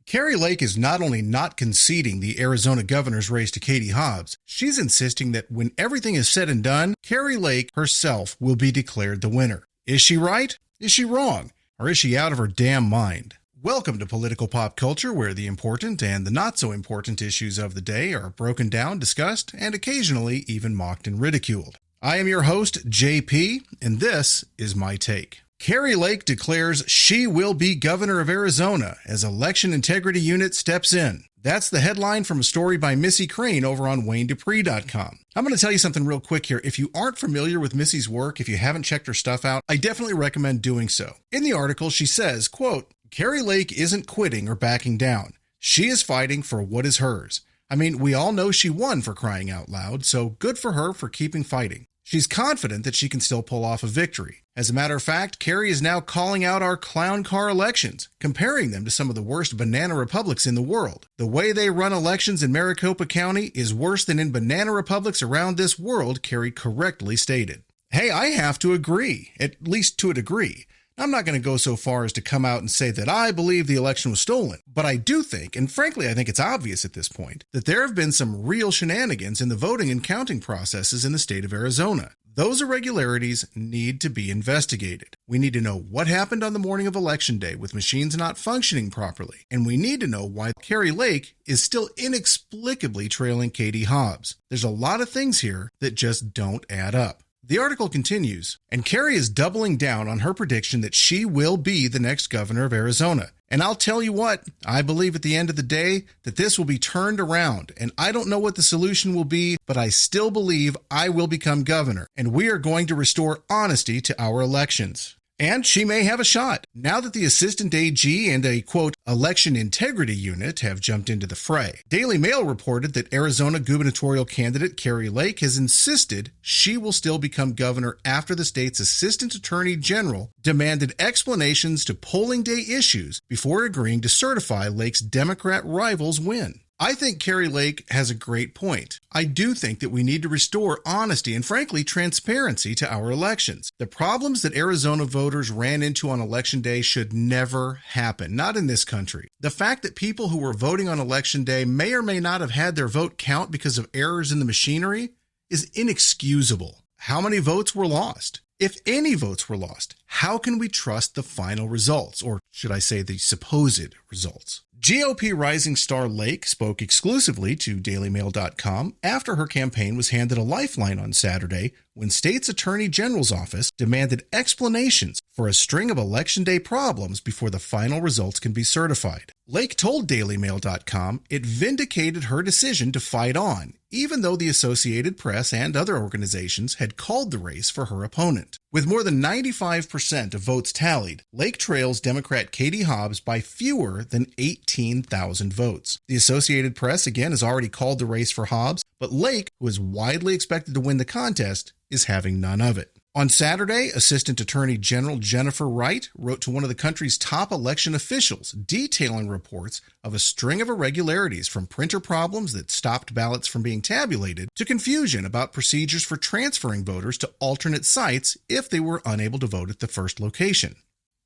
Kari Lake is not only not conceding the Arizona governor's race to Katie Hobbs, she's insisting that when everything is said and done, Kari Lake herself will be declared the winner. Is she right? Is she wrong? Or is she out of her damn mind? Welcome to Political Pop Culture, where the important and the not-so-important issues of the day are broken down, discussed, and occasionally even mocked and ridiculed. I am your host, JP, and this is my take. Kari Lake declares she will be governor of Arizona as Election Integrity Unit steps in. That's the headline from a story by Missy Crane over on WayneDupree.com. I'm going to tell you something real quick here. If you aren't familiar with Missy's work, if you haven't checked her stuff out, I definitely recommend doing so. In the article, she says, quote, Kari Lake isn't quitting or backing down. She is fighting for what is hers. I mean, we all know she won, for crying out loud, so good for her for keeping fighting. She's confident that she can still pull off a victory. As a matter of fact, Kari is now calling out our clown car elections, comparing them to some of the worst banana republics in the world. The way they run elections in Maricopa County is worse than in banana republics around this world, Kari correctly stated. Hey, I have to agree, at least to a degree. I'm not going to go so far as to come out and say that I believe the election was stolen, but I do think, and frankly I think it's obvious at this point, that there have been some real shenanigans in the voting and counting processes in the state of Arizona. Those irregularities need to be investigated. We need to know what happened on the morning of Election Day with machines not functioning properly, and we need to know why Kari Lake is still inexplicably trailing Katie Hobbs. There's a lot of things here that just don't add up. The article continues, and Kari is doubling down on her prediction that she will be the next governor of Arizona. And I'll tell you what, I believe at the end of the day that this will be turned around, and I don't know what the solution will be, but I still believe I will become governor, and we are going to restore honesty to our elections. And she may have a shot. Now that the assistant AG and a, quote, election integrity unit have jumped into the fray. Daily Mail reported that Arizona gubernatorial candidate Kari Lake has insisted she will still become governor after the state's assistant attorney general demanded explanations to polling day issues before agreeing to certify Lake's Democrat rival's win. I think Kari Lake has a great point. I do think that we need to restore honesty and, frankly, transparency to our elections. The problems that Arizona voters ran into on Election Day should never happen, not in this country. The fact that people who were voting on Election Day may or may not have had their vote count because of errors in the machinery is inexcusable. How many votes were lost? If any votes were lost, how can we trust the final results, or should I say the supposed results? GOP rising star Lake spoke exclusively to DailyMail.com after her campaign was handed a lifeline on Saturday when state's attorney general's office demanded explanations for a string of Election Day problems before the final results can be certified. Lake told DailyMail.com it vindicated her decision to fight on, even though the Associated Press and other organizations had called the race for her opponent. With more than 95% of votes tallied, Lake trails Democrat Katie Hobbs by fewer than 18,000 votes. The Associated Press, again, has already called the race for Hobbs, but Lake, who is widely expected to win the contest, is having none of it. On Saturday, Assistant Attorney General Jennifer Wright wrote to one of the country's top election officials detailing reports of a string of irregularities, from printer problems that stopped ballots from being tabulated to confusion about procedures for transferring voters to alternate sites if they were unable to vote at the first location.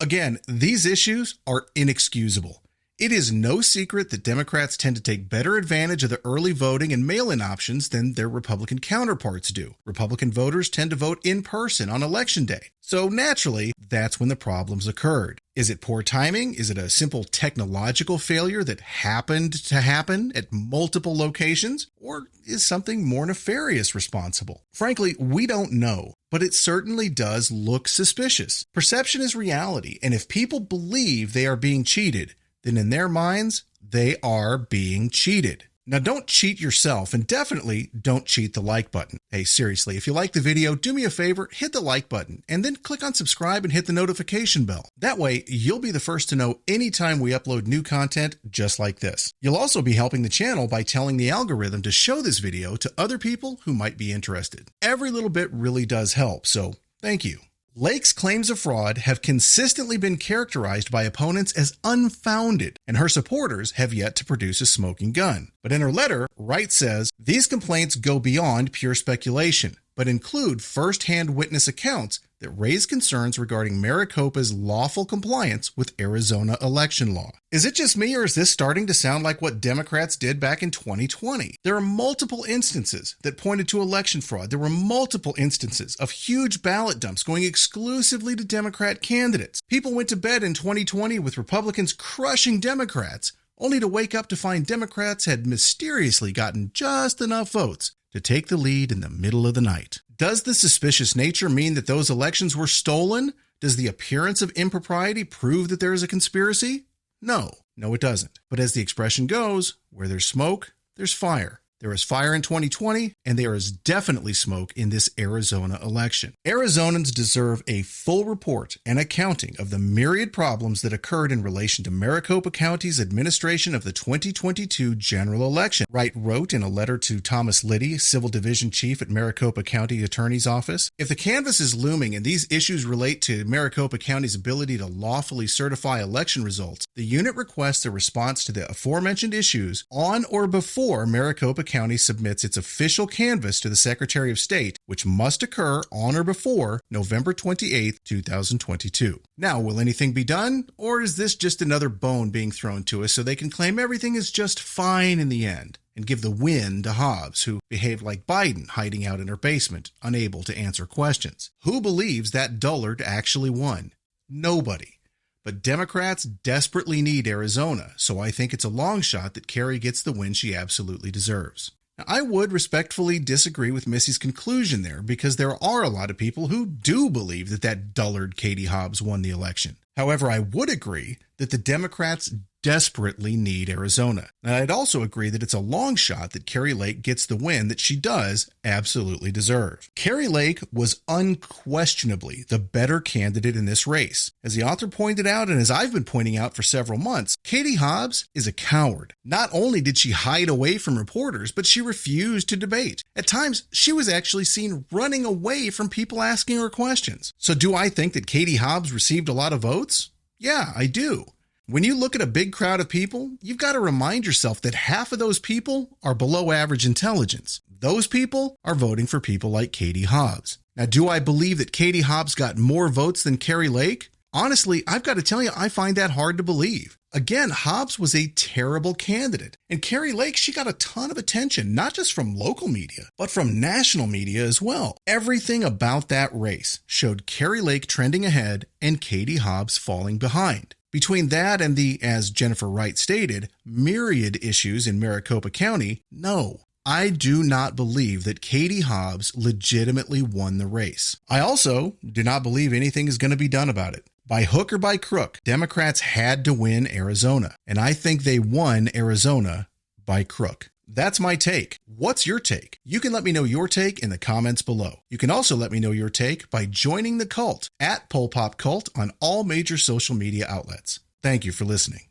Again, these issues are inexcusable. It is no secret that Democrats tend to take better advantage of the early voting and mail-in options than their Republican counterparts do. Republican voters tend to vote in person on Election Day. So naturally, that's when the problems occurred. Is it poor timing? Is it a simple technological failure that happened to happen at multiple locations? Or is something more nefarious responsible? Frankly, we don't know, but it certainly does look suspicious. Perception is reality, and if people believe they are being cheated, then in their minds, they are being cheated. Now, don't cheat yourself, and definitely don't cheat the like button. Hey, seriously, if you like the video, do me a favor, hit the like button, and then click on subscribe and hit the notification bell. That way, you'll be the first to know anytime we upload new content just like this. You'll also be helping the channel by telling the algorithm to show this video to other people who might be interested. Every little bit really does help, so thank you. Lake's claims of fraud have consistently been characterized by opponents as unfounded, and her supporters have yet to produce a smoking gun. But in her letter, Wright says, these complaints go beyond pure speculation, but include first-hand witness accounts that raised concerns regarding Maricopa's lawful compliance with Arizona election law. Is it just me, or is this starting to sound like what Democrats did back in 2020? There are multiple instances that pointed to election fraud. There were multiple instances of huge ballot dumps going exclusively to Democrat candidates. People went to bed in 2020 with Republicans crushing Democrats, only to wake up to find Democrats had mysteriously gotten just enough votes to take the lead in the middle of the night. Does the suspicious nature mean that those elections were stolen? Does the appearance of impropriety prove that there is a conspiracy? No, it doesn't. But as the expression goes, where there's smoke, there's fire. There was fire in 2020, and there is definitely smoke in this Arizona election. Arizonans deserve a full report and accounting of the myriad problems that occurred in relation to Maricopa County's administration of the 2022 general election. Wright wrote in a letter to Thomas Liddy, Civil Division Chief at Maricopa County Attorney's Office, "If the canvas is looming and these issues relate to Maricopa County's ability to lawfully certify election results, the unit requests a response to the aforementioned issues on or before Maricopa County submits its official canvass to the Secretary of State, which must occur on or before November 28, 2022. Now, will anything be done, or is this just another bone being thrown to us so they can claim everything is just fine in the end and give the win to Hobbs, who behaved like Biden, hiding out in her basement, unable to answer questions? Who believes that dullard actually won? Nobody. But Democrats desperately need Arizona, so I think it's a long shot that Kerry gets the win she absolutely deserves. Now, I would respectfully disagree with Missy's conclusion there, because there are a lot of people who do believe that dullard Katie Hobbs won the election. However, I would agree that the Democrats desperately need Arizona. And I'd also agree that it's a long shot that Kari Lake gets the win that she does absolutely deserve. Kari Lake was unquestionably the better candidate in this race. As the author pointed out, and as I've been pointing out for several months, Katie Hobbs is a coward. Not only did she hide away from reporters, but she refused to debate. At times, she was actually seen running away from people asking her questions. So do I think that Katie Hobbs received a lot of votes? Yeah, I do. When you look at a big crowd of people, you've got to remind yourself that half of those people are below average intelligence. Those people are voting for people like Katie Hobbs. Now, do I believe that Katie Hobbs got more votes than Kari Lake? Honestly, I've got to tell you, I find that hard to believe. Again, Hobbs was a terrible candidate. And Kari Lake, she got a ton of attention, not just from local media, but from national media as well. Everything about that race showed Kari Lake trending ahead and Katie Hobbs falling behind. Between that and the, as Jennifer Wright stated, myriad issues in Maricopa County, no, I do not believe that Katie Hobbs legitimately won the race. I also do not believe anything is going to be done about it. By hook or by crook, Democrats had to win Arizona, and I think they won Arizona by crook. That's my take. What's your take? You can let me know your take in the comments below. You can also let me know your take by joining the cult at PolPopCult on all major social media outlets. Thank you for listening.